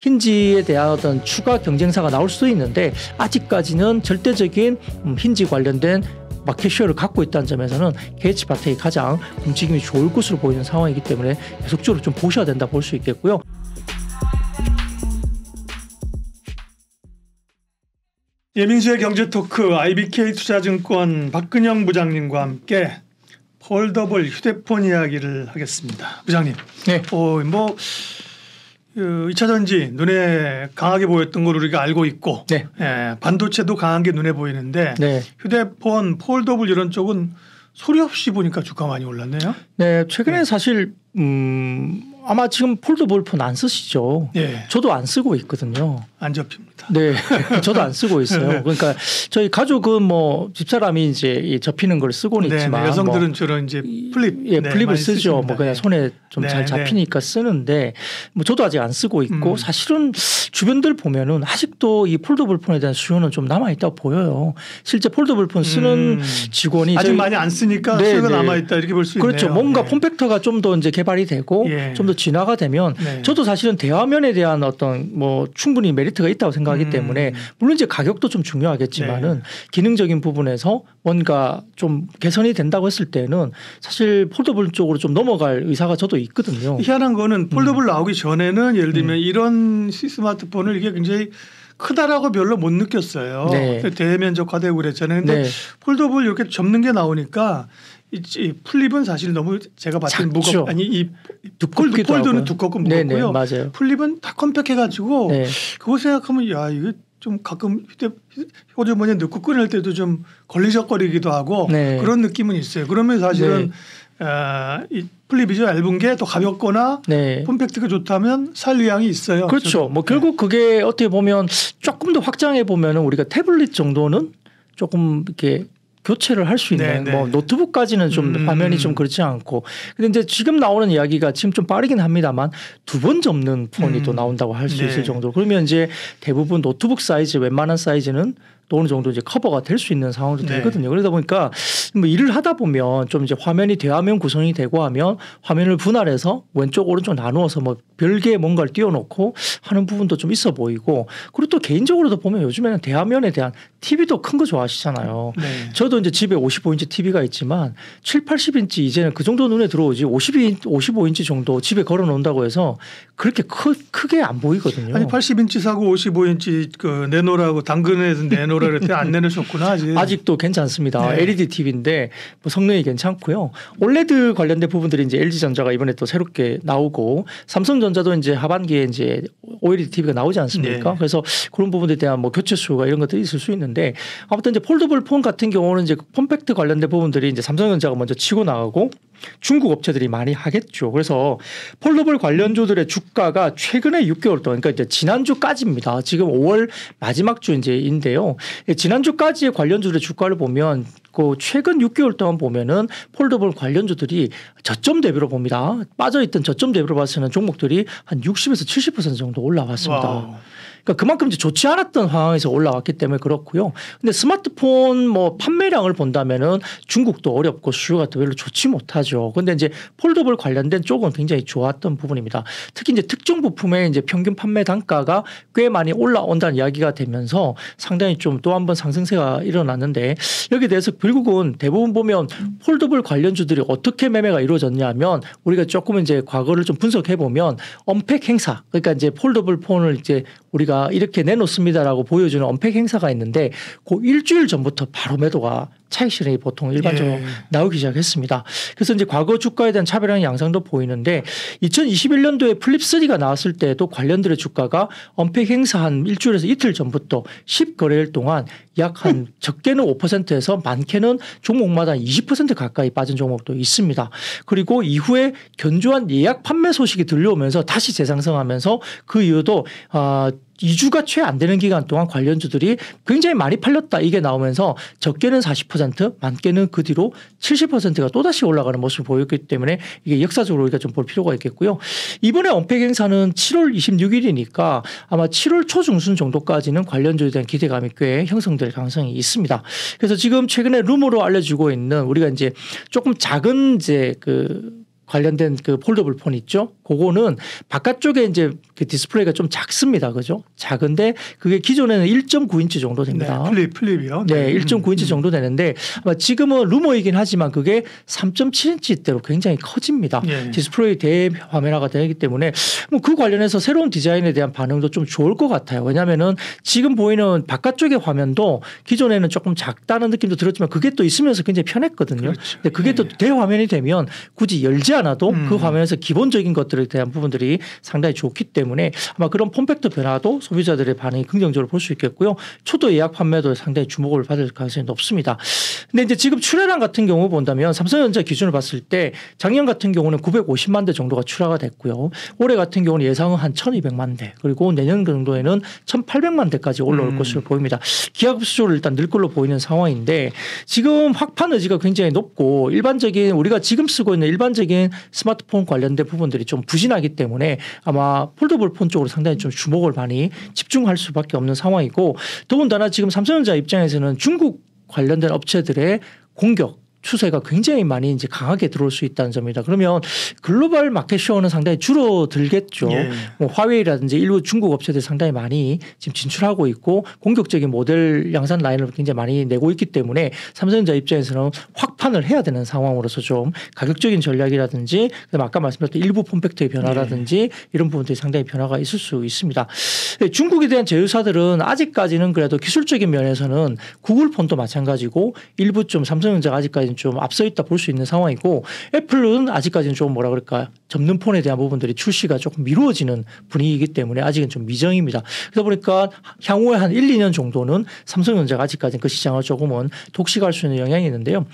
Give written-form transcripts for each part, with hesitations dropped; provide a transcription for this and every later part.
힌지에 대한 어떤 추가 경쟁사가 나올 수도 있는데 아직까지는 절대적인 힌지 관련된 마켓 쉐어를 갖고 있다는 점에서는 KH바텍이 가장 움직임이 좋을 것으로 보이는 상황이기 때문에 계속적으로 좀 보셔야 된다 볼 수 있겠고요. 예민수의 경제토크 IBK투자증권 박근영 부장님과 함께 폴더블 휴대폰 이야기를 하겠습니다. 부장님. 네. 2차전지 눈에 강하게 보였던 걸 우리가 알고 있고 네. 반도체도 강한 게 눈에 보이는데 네. 휴대폰 폴더블 이런 쪽은 소리 없이 보니까 주가 많이 올랐네요. 네. 최근에 사실 아마 지금 폴더블 폰 안 쓰시죠? 네. 저도 안 쓰고 있거든요. 안 접힙니다. 네, 저도 안 쓰고 있어요. 그러니까 저희 가족은 뭐 집사람이 이제 접히는 걸 쓰고는 네, 있지만 여성들은 주로 이제 플립, 플립을 쓰죠. 쓰십니다. 뭐 그냥 손에 좀 잘 잡히니까 쓰는데 뭐 저도 아직 안 쓰고 있고 사실은 주변들 보면은 아직도 이 폴더블 폰에 대한 수요는 좀 남아 있다고 보여요. 실제 폴더블 폰 쓰는 직원이 아직 많이 안 쓰니까 수요가 남아 있다 이렇게 볼 수 있네요. 그렇죠. 뭔가 폼팩터가 좀 더 이제 개발이 되고 좀 더 진화가 되면 저도 사실은 대화면에 대한 어떤 뭐 충분히 메리트가 있다고 생각하기 때문에 물론 이제 가격도 좀 중요하겠지만은 기능적인 부분에서 뭔가 좀 개선이 된다고 했을 때는 사실 폴더블 쪽으로 좀 넘어갈 의사가 저도 있거든요. 희한한 거는 폴더블 나오기 전에는 예를 들면 이런 스마트폰을 이게 굉장히 크다라고 별로 못 느꼈어요. 네. 대면적화되고 그랬잖아요. 근데 폴더블 이렇게 접는 게 나오니까 이 플립은 사실 너무 제가 봤을 때 무겁 아니 이 폴더는 두껍고 무겁고요. 네네, 맞아요. 플립은 다 컴팩해가지고 그거 생각하면 야 이거 좀 가끔 휴대폰에 넣고 꺼낼 때도 좀 걸리적거리기도 하고 그런 느낌은 있어요. 그러면 사실은 이 플립이죠. 얇은 게 더 가볍거나 폼팩트가 좋다면 살 의향이 있어요. 그렇죠. 저도. 뭐 결국 그게 어떻게 보면 조금 더 확장해 보면은 우리가 태블릿 정도는 조금 이렇게 교체를 할 수 있는 뭐 노트북까지는 좀 화면이 좀 그렇지 않고 근데 이제 지금 나오는 이야기가 지금 좀 빠르긴 합니다만 2번 접는 폰이 또 나온다고 할 수 있을 정도. 그러면 이제 대부분 노트북 사이즈 웬만한 사이즈는 또 어느 정도 이제 커버가 될 수 있는 상황도 되거든요. 그러다 보니까 뭐 일을 하다 보면 좀 이제 화면이 대화면 구성이 되고 하면 화면을 분할해서 왼쪽 오른쪽 나누어서 뭐 별개의 뭔가를 띄워놓고 하는 부분도 좀 있어 보이고 그리고 또 개인적으로도 보면 요즘에는 대화면에 대한 TV도 큰 거 좋아하시잖아요. 저도 이제 집에 55인치 TV가 있지만 7, 80인치 이제는 그 정도 눈에 들어오지 55인치 정도 집에 걸어 놓는다고 해서 그렇게 크게 안 보이거든요. 아니 80인치 사고 55인치 그 내놓으라고 당근에서 내놓으라 그랬더니 안 내놓으셨구나. 아직도 괜찮습니다. LED TV인데 뭐 성능이 괜찮고요. OLED 관련된 부분들이 이제 LG전자가 이번에 또 새롭게 나오고 삼성전자도 이제 하반기에 이제 OLED TV가 나오지 않습니까? 그래서 그런 부분에 대한 뭐 교체 수요가 이런 것들이 있을 수 있는데 아무튼 이제 폴더블 폰 같은 경우는 이제 폼팩트 관련된 부분들이 이제 삼성전자가 먼저 치고 나가고 중국 업체들이 많이 하겠죠. 그래서 폴더블 관련주들의 주가가 최근에 6개월 동안 그러니까 이제 지난주까지입니다. 지금 5월 마지막 주인데요. 지난주까지의 관련주들의 주가를 보면 그 최근 6개월 동안 보면은 폴더블 관련주들이 저점 대비로 봅니다. 빠져있던 저점 대비로 봤을 때는 종목들이 한 60에서 70% 정도 올라왔습니다. 와우. 그러니까 그만큼 이제 좋지 않았던 상황에서 올라왔기 때문에 그렇고요. 근데 스마트폰 뭐 판매량을 본다면은 중국도 어렵고 수요가 별로 좋지 못하죠. 근데 이제 폴더블 관련된 쪽은 굉장히 좋았던 부분입니다. 특히 이제 특정 부품의 이제 평균 판매 단가가 꽤 많이 올라온다는 이야기가 되면서 상당히 좀 또 한 번 상승세가 일어났는데 여기에 대해서 결국은 대부분 보면 폴더블 관련주들이 어떻게 매매가 이루어졌냐면 우리가 조금 이제 과거를 좀 분석해 보면 언팩 행사 그러니까 이제 폴더블 폰을 이제 우리가 이렇게 내놓습니다라고 보여주는 언팩 행사가 있는데 그 일주일 전부터 바로 매도가 차익 실현이 보통 일반적으로 나오기 시작했습니다. 그래서 이제 과거 주가에 대한 차별화된 양상도 보이는데 2021년도에 플립3가 나왔을 때도 관련들의 주가가 언팩 행사 한 일주일에서 이틀 전부터 10거래일 동안 약 한 적게는 5%에서 많게는 종목마다 20% 가까이 빠진 종목도 있습니다. 그리고 이후에 견조한 예약 판매 소식이 들려오면서 다시 재상승하면서 그 이유도 2주가 채 안 되는 기간 동안 관련주들이 굉장히 많이 팔렸다 이게 나오면서 적게는 40% 많게는 그 뒤로 70%가 또다시 올라가는 모습을 보였기 때문에 이게 역사적으로 우리가 좀 볼 필요가 있겠고요. 이번에 언팩 행사는 7월 26일이니까 아마 7월 초중순 정도까지는 관련주에 대한 기대감이 꽤 형성될 가능성이 있습니다. 그래서 지금 최근에 rumor로 알려지고 있는 우리가 이제 조금 작은 이제 그 관련된 그 폴더블 폰 있죠. 그거는 바깥쪽에 이제 그 디스플레이가 좀 작습니다. 그죠? 작은데 그게 기존에는 1.9인치 정도 됩니다. 네, 플립이요. 네, 1.9인치 정도 되는데 아마 지금은 루머이긴 하지만 그게 3.7인치대로 굉장히 커집니다. 네. 디스플레이 대화면화가 되기 때문에 뭐 그 관련해서 새로운 디자인에 대한 반응도 좀 좋을 것 같아요. 왜냐하면은 지금 보이는 바깥쪽의 화면도 기존에는 조금 작다는 느낌도 들었지만 그게 또 있으면서 굉장히 편했거든요. 그렇죠. 근데 그게 또 대화면이 되면 굳이 열지 않아도 그 화면에서 기본적인 것들에 대한 부분들이 상당히 좋기 때문에 아마 그런 폼팩터 변화도 소비자들의 반응이 긍정적으로 볼 수 있겠고요. 초도 예약 판매도 상당히 주목을 받을 가능성이 높습니다. 근데 이제 지금 출하량 같은 경우 본다면 삼성전자 기준으로 봤을 때 작년 같은 경우는 950만 대 정도가 출하가 됐고요. 올해 같은 경우는 예상은 한 1200만 대 그리고 내년 정도에는 1800만 대까지 올라올 것으로 보입니다. 기하급 수조를 일단 늘 걸로 보이는 상황인데 지금 확판 의지가 굉장히 높고 일반적인 우리가 지금 쓰고 있는 일반적인 스마트폰 관련된 부분들이 좀 부진하기 때문에 아마 폴더블 폰 쪽으로 상당히 좀 주목을 많이 집중할 수밖에 없는 상황이고 더군다나 지금 삼성전자 입장에서는 중국 관련된 업체들의 공격 추세가 굉장히 많이 이제 강하게 들어올 수 있다는 점입니다. 그러면 글로벌 마켓 쉐어는 상당히 줄어들겠죠. 예. 뭐 화웨이라든지 일부 중국 업체들이 상당히 많이 지금 진출하고 있고 공격적인 모델 양산 라인을 굉장히 많이 내고 있기 때문에 삼성전자 입장에서는 확판을 해야 되는 상황으로서 좀 가격적인 전략이라든지 그다음에 아까 말씀드렸던 일부 폼팩터의 변화라든지 예. 이런 부분들이 상당히 변화가 있을 수 있습니다. 중국에 대한 제휴사들은 아직까지는 그래도 기술적인 면에서는 구글 폰도 마찬가지고 일부 좀 삼성전자가 아직까지는 좀 앞서 있다 볼 수 있는 상황이고 애플은 아직까지는 좀 뭐라 그럴까 접는 폰에 대한 부분들이 출시가 조금 미루어지는 분위기이기 때문에 아직은 좀 미정입니다. 그러다 보니까 향후에 한 1, 2년 정도는 삼성전자가 아직까지는 그 시장을 조금은 독식할 수 있는 영향이 있는데요.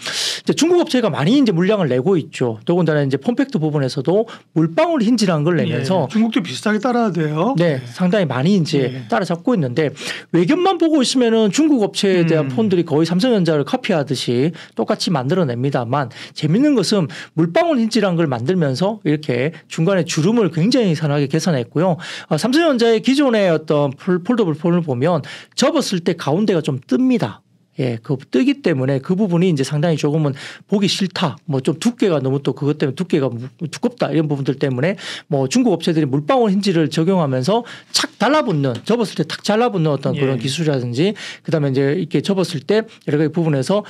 이제 중국 업체가 많이 이제 물량을 내고 있죠. 더군다나 이제 폼팩트 부분에서도 물방울 힌지라는 걸 내면서 예. 중국도 비슷하게 따라야 돼요. 네, 상당히 많이 이제 따라잡고 있는데 외견만 보고 있으면은 중국 업체에 대한 폰들이 거의 삼성전자를 카피하듯이 똑같이 만들어냅니다만 재밌는 것은 물방울 힌지라는 걸 만들면서 이렇게 중간에 주름을 굉장히 선하게 개선했고요. 삼성전자의 기존의 어떤 폴더블 폰을 보면 접었을 때 가운데가 좀 뜹니다. 예, 그 뜨기 때문에 그 부분이 이제 상당히 조금은 보기 싫다. 뭐 좀 두께가 너무 또 그것 때문에 두께가 두껍다 이런 부분들 때문에 뭐 중국 업체들이 물방울 힌지를 적용하면서 착 달라붙는 접었을 때 탁 잘라붙는 어떤 그런 기술이라든지 그다음에 이제 이렇게 접었을 때 여러 가지 부분에서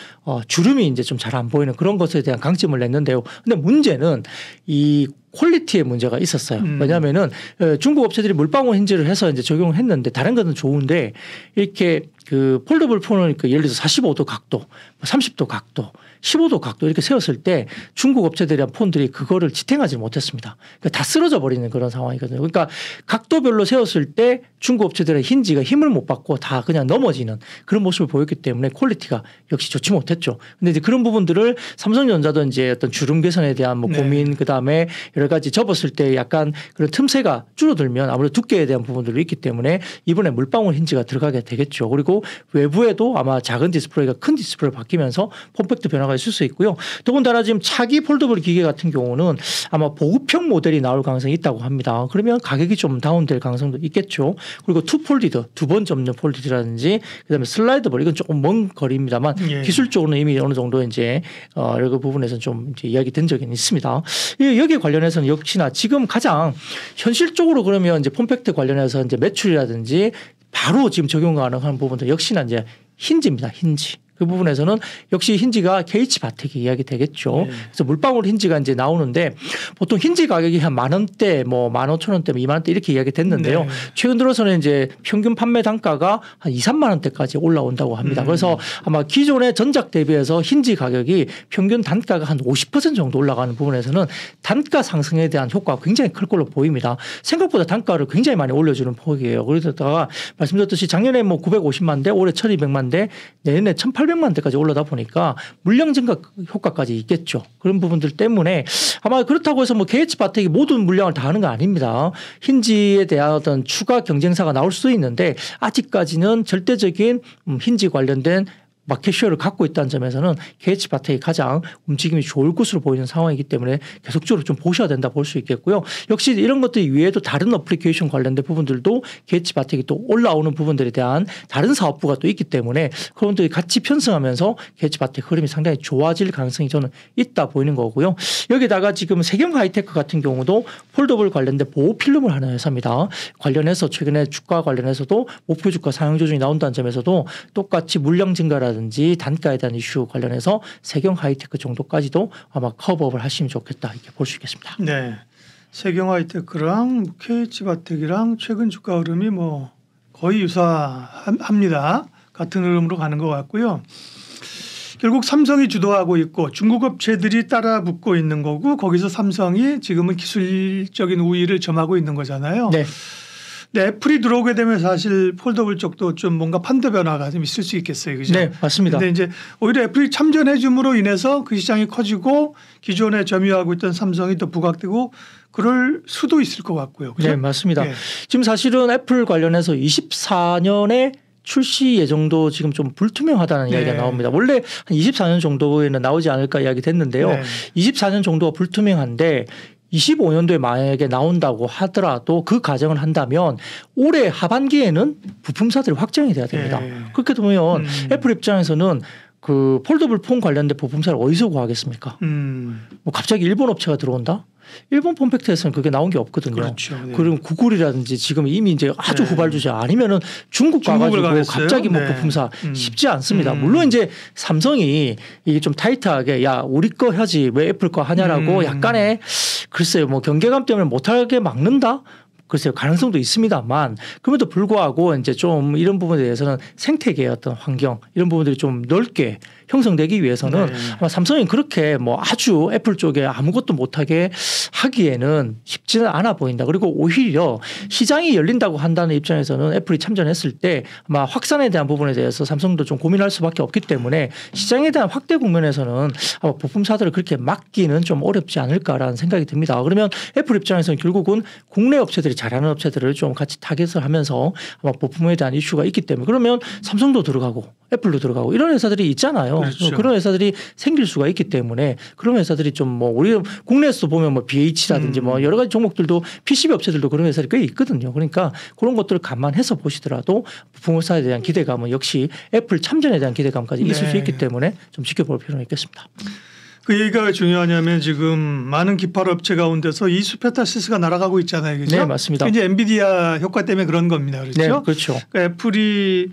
주름이 이제 좀 잘 안 보이는 그런 것에 대한 강점을 냈는데요. 근데 문제는 이 퀄리티의 문제가 있었어요. 왜냐하면은 중국 업체들이 물방울 힌지를 해서 이제 적용을 했는데 다른 것은 좋은데 이렇게 그 폴더블 폰을 예를 들어서 45도 각도, 30도 각도, 15도 각도 이렇게 세웠을 때 중국 업체들이랑 폰들이 그거를 지탱하지 못했습니다. 그러니까 다 쓰러져 버리는 그런 상황이거든요. 그러니까 각도별로 세웠을 때 중국 업체들의 힌지가 힘을 못 받고 다 그냥 넘어지는 그런 모습을 보였기 때문에 퀄리티가 역시 좋지 못했죠. 근데 이제 그런 부분들을 삼성전자도 이제 어떤 주름 개선에 대한 뭐 고민 그다음에 여러 가지 접었을 때 약간 그런 틈새가 줄어들면 아무래도 두께에 대한 부분들이 있기 때문에 이번에 물방울 힌지가 들어가게 되겠죠. 그리고 외부에도 아마 작은 디스플레이가 큰 디스플레이로 바뀌면서 폼팩트 변화가 있을 수 있고요. 더군다나 지금 차기 폴더블 기계 같은 경우는 아마 보급형 모델이 나올 가능성이 있다고 합니다. 그러면 가격이 좀 다운될 가능성도 있겠죠. 그리고 투 폴디드, 두 번 접는 폴디드라든지 그다음에 슬라이더블 이건 조금 먼 거리입니다만 기술적으로는 이미 어느 정도 이제 여러 부분에서는 좀 이제 이야기된 적이 있습니다. 여기에 관련해서는 역시나 지금 가장 현실적으로 그러면 이제 폼팩트 관련해서 이제 매출이라든지 바로 지금 적용 가능한 부분들 역시나 이제 힌지입니다. 힌지. 그 부분에서는 역시 힌지가 KH 바텍이 이야기 되겠죠. 그래서 물방울 힌지가 이제 나오는데 보통 힌지 가격이 한 10,000원대, 뭐 15,000원대, 20,000원대 이렇게 이야기 됐는데요. 최근 들어서는 이제 평균 판매 단가가 한 2, 3만 원대까지 올라온다고 합니다. 그래서 아마 기존의 전작 대비해서 힌지 가격이 평균 단가가 한 50% 정도 올라가는 부분에서는 단가 상승에 대한 효과가 굉장히 클 걸로 보입니다. 생각보다 단가를 굉장히 많이 올려주는 폭이에요. 그러다가 말씀드렸듯이 작년에 뭐 950만 대, 올해 1,200만 대, 내년에 1,800만 대까지 올라다 보니까 물량 증가 효과까지 있겠죠. 그런 부분들 때문에 아마 그렇다고 해서 뭐 KH 바텍이 모든 물량을 다 하는 거 아닙니다. 힌지에 대한 어떤 추가 경쟁사가 나올 수도 있는데 아직까지는 절대적인 힌지 관련된 마켓쉐어를 갖고 있다는 점에서는 KH바텍이 가장 움직임이 좋을 것으로 보이는 상황이기 때문에 계속적으로 좀 보셔야 된다 볼 수 있겠고요. 역시 이런 것들 이외에도 다른 어플리케이션 관련된 부분들도 KH바텍이 또 올라오는 부분들에 대한 다른 사업부가 또 있기 때문에 그런 것들이 같이 편승하면서 KH바텍 흐름이 상당히 좋아질 가능성이 저는 있다 보이는 거고요. 여기다가 지금 세경하이테크 같은 경우도 폴더블 관련된 보호 필름을 하는 회사입니다. 관련해서 최근에 주가 관련해서도 목표 주가 상향 조정이 나온다는 점에서도 똑같이 물량 증가라든지 단가에 대한 이슈 관련해서 세경하이테크 정도까지도 아마 커버업을 하시면 좋겠다 이렇게 볼 수 있겠습니다. 네, 세경하이테크랑 KH바텍이랑 최근 주가 흐름이 뭐 거의 유사합니다. 같은 흐름으로 가는 것 같고요. 결국 삼성이 주도하고 있고 중국 업체들이 따라 붙고 있는 거고 거기서 삼성이 지금은 기술적인 우위를 점하고 있는 거잖아요. 네. 네, 애플이 들어오게 되면 사실 폴더블 쪽도 좀 뭔가 판도 변화가 좀 있을 수 있겠어요. 그죠? 네, 맞습니다. 근데 이제 오히려 애플이 참전해 줌으로 인해서 그 시장이 커지고 기존에 점유하고 있던 삼성이 또 부각되고 그럴 수도 있을 것 같고요. 그죠? 네, 맞습니다. 네. 지금 사실은 애플 관련해서 24년에 출시 예정도 지금 좀 불투명하다는 이야기가 나옵니다. 원래 한 24년 정도에는 나오지 않을까 이야기 됐는데요. 24년 정도가 불투명한데 25년도에 만약에 나온다고 하더라도 그 가정을 한다면 올해 하반기에는 부품사들이 확정이 돼야 됩니다. 그렇게 되면 애플 입장에서는 그 폴더블 폰 관련된 부품사를 어디서 구하겠습니까? 뭐 갑자기 일본 업체가 들어온다? 일본 폼팩트에서는 그게 나온 게 없거든요. 그렇죠. 네. 그럼 구글이라든지 지금 이미 이제 아주 후발 주자 아니면은 중국 가가지고 갑자기 뭐 부품사 쉽지 않습니다. 물론 이제 삼성이 이게 좀 타이트하게 야 우리 거 하지 왜 애플 거 하냐라고 약간의 글쎄요 뭐 경계감 때문에 못하게 막는다. 글쎄요 가능성도 있습니다만 그럼에도 불구하고 이제 좀 이런 부분에 대해서는 생태계의 어떤 환경 이런 부분들이 좀 넓게 형성되기 위해서는 아마 삼성이 그렇게 뭐 아주 애플 쪽에 아무것도 못하게 하기에는 쉽지는 않아 보인다. 그리고 오히려 시장이 열린다고 한다는 입장에서는 애플이 참전했을 때 아마 확산에 대한 부분에 대해서 삼성도 좀 고민할 수밖에 없기 때문에 시장에 대한 확대 국면에서는 아마 부품사들을 그렇게 막기는 좀 어렵지 않을까라는 생각이 듭니다. 그러면 애플 입장에서는 결국은 국내 업체들이 잘하는 업체들을 좀 같이 타겟을 하면서 아마 부품에 대한 이슈가 있기 때문에 그러면 삼성도 들어가고 애플도 들어가고 이런 회사들이 있잖아요. 그렇죠. 그런 회사들이 생길 수가 있기 때문에 그런 회사들이 좀 뭐 우리 국내에서도 보면 뭐 BH라든지 뭐 여러 가지 종목들도 PCB 업체들도 그런 회사들이 꽤 있거든요. 그러니까 그런 것들을 감안해서 보시더라도 부품 회사에 대한 기대감은 역시 애플 참전에 대한 기대감까지 있을 수 있기 때문에 좀 지켜볼 필요는 있겠습니다. 그 얘기가 왜 중요하냐면 지금 많은 기판 업체 가운데서 이수페타시스가 날아가고 있잖아요. 그렇죠? 네, 맞습니다. 이제 엔비디아 효과 때문에 그런 겁니다. 그렇죠? 네, 그렇죠. 그러니까 애플이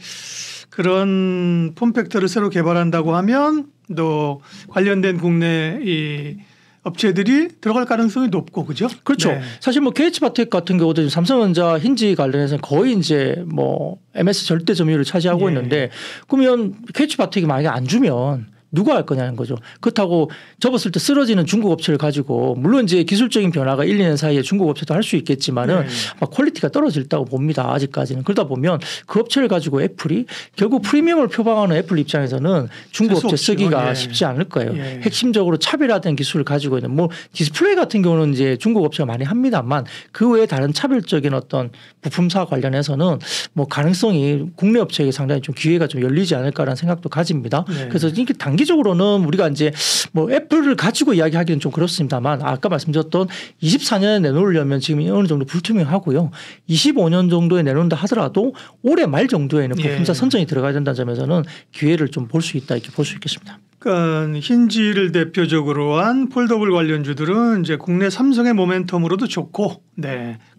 그런 폼팩터를 새로 개발한다고 하면 또 관련된 국내 이 업체들이 들어갈 가능성이 높고 그죠? 그렇죠. 네. 사실 뭐 KH바텍 같은 경우도 삼성전자 힌지 관련해서는 거의 이제 뭐 MS 절대 점유율을 차지하고 있는데 그러면 KH바텍이 만약에 안 주면 누가 할 거냐는 거죠. 그렇다고 접었을 때 쓰러지는 중국 업체를 가지고 물론 이제 기술적인 변화가 1, 2년 사이에 중국 업체도 할 수 있겠지만은 퀄리티가 떨어질다고 봅니다. 아직까지는. 그러다 보면 그 업체를 가지고 애플이 결국 프리미엄을 표방하는 애플 입장에서는 중국 업체 쓰기가 쉽지 않을 거예요. 핵심적으로 차별화된 기술을 가지고 있는 뭐 디스플레이 같은 경우는 이제 중국 업체가 많이 합니다만 그 외에 다른 차별적인 어떤 부품사 관련해서는 뭐 가능성이 국내 업체에게 상당히 좀 기회가 좀 열리지 않을까라는 생각도 가집니다. 그래서 이게 단기적으로는 우리가 이제 뭐 애플을 가지고 이야기하기는 좀 그렇습니다만 아까 말씀드렸던 24년에 내놓으려면 지금 어느 정도 불투명하고요. 25년 정도에 내놓는다 하더라도 올해 말 정도에는 부품사 선정이 들어가야 된다는 점에서는 기회를 좀 볼 수 있다 이렇게 볼 수 있겠습니다. 그러니까 힌지를 대표적으로 한 폴더블 관련주들은 이제 국내 삼성의 모멘텀으로도 좋고,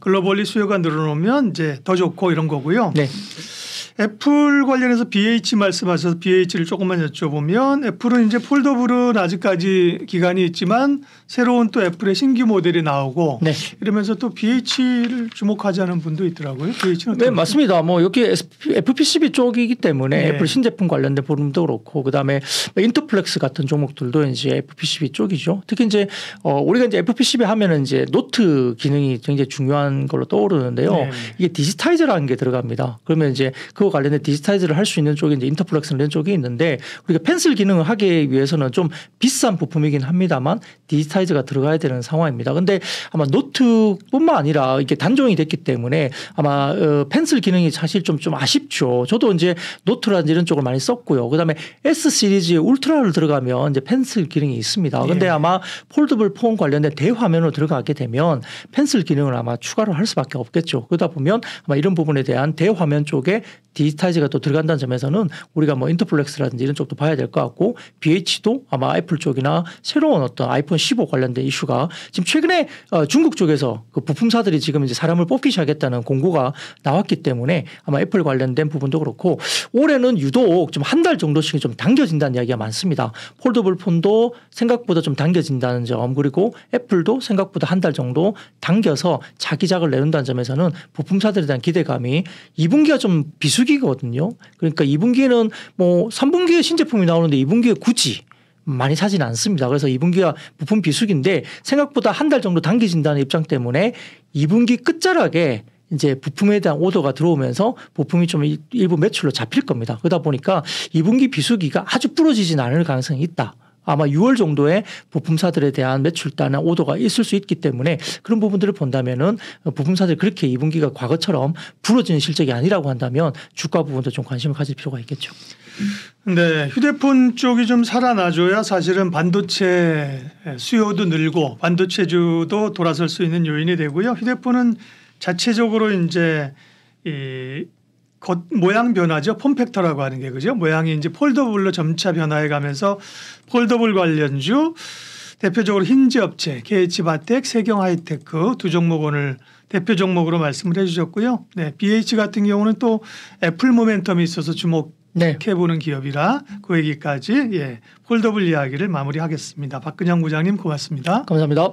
글로벌리 수요가 늘어나면 이제 더 좋고 이런 거고요. 애플 관련해서 BH 말씀하셔서 BH를 조금만 여쭤보면 애플은 이제 폴더블은 아직까지 기간이 있지만 새로운 또 애플의 신규 모델이 나오고 이러면서 또 BH를 주목하자는 분도 있더라고요. BH는 네, 맞습니다. 뭐 여기 FPCB 쪽이기 때문에 애플 신제품 관련된 부분도 그렇고 그다음에 인터플렉스 같은 종목들도 이제 FPCB 쪽이죠. 특히 이제 우리가 이제 FPCB 하면은 이제 노트 기능이 굉장히 중요한 걸로 떠오르는데요. 이게 디지타이저라는 게 들어갑니다. 그러면 이제 그 관련된 디지타이즈를 할 수 있는 쪽이 이제 인터플렉스는 이런 쪽이 있는데 우리가 펜슬 기능을 하기 위해서는 좀 비싼 부품이긴 합니다만 디지타이즈가 들어가야 되는 상황입니다. 근데 아마 노트뿐만 아니라 이게 단종이 됐기 때문에 아마 펜슬 기능이 사실 좀 아쉽죠. 저도 이제 노트라든지 이런 쪽을 많이 썼고요. 그다음에 S 시리즈에 울트라를 들어가면 이제 펜슬 기능이 있습니다. 근데 아마 폴더블 폰 관련된 대화면으로 들어가게 되면 펜슬 기능을 아마 추가를 할 수밖에 없겠죠. 그러다 보면 아마 이런 부분에 대한 대화면 쪽에 디지타이즈가 또 들어간다는 점에서는 우리가 뭐 인터플렉스라든지 이런 쪽도 봐야 될 것 같고 BH도 아마 애플 쪽이나 새로운 어떤 아이폰 15 관련된 이슈가 지금 최근에 중국 쪽에서 그 부품사들이 지금 이제 사람을 뽑기 시작했다는 공고가 나왔기 때문에 아마 애플 관련된 부분도 그렇고 올해는 유독 좀 한 달 정도씩 좀 당겨진다는 이야기가 많습니다. 폴더블 폰도 생각보다 좀 당겨진다는 점 그리고 애플도 생각보다 한 달 정도 당겨서 차기작을 내놓는다는 점에서는 부품사들에 대한 기대감이 2분기가 좀 비수기거든요. 그러니까 2분기에는 뭐 3분기에 신제품이 나오는데 2분기에 굳이 많이 사지는 않습니다. 그래서 2분기가 부품 비수기인데 생각보다 한 달 정도 당겨진다는 입장 때문에 2분기 끝자락에 이제 부품에 대한 오더가 들어오면서 부품이 좀 일부 매출로 잡힐 겁니다. 그러다 보니까 2분기 비수기가 아주 부러지진 않을 가능성이 있다. 아마 6월 정도에 부품사들에 대한 매출단의 오더가 있을 수 있기 때문에 그런 부분들을 본다면은 부품사들이 그렇게 2분기가 과거처럼 부러지는 실적이 아니라고 한다면 주가 부분도 좀 관심을 가질 필요가 있겠죠. 네, 휴대폰 쪽이 좀 살아나줘야 사실은 반도체 수요도 늘고 반도체주도 돌아설 수 있는 요인이 되고요. 휴대폰은 자체적으로 이제 이 겉 모양 변화죠. 폼팩터라고 하는 게 그죠. 모양이 이제 폴더블로 점차 변화해 가면서 폴더블 관련주 대표적으로 힌지 업체, KH바텍, 세경하이테크 두 종목 오늘 대표 종목으로 말씀을 해 주셨고요. 네, BH 같은 경우는 또 애플 모멘텀이 있어서 주목해 보는 기업이라 그 얘기까지 폴더블 이야기를 마무리하겠습니다. 박근영 부장님 고맙습니다. 감사합니다.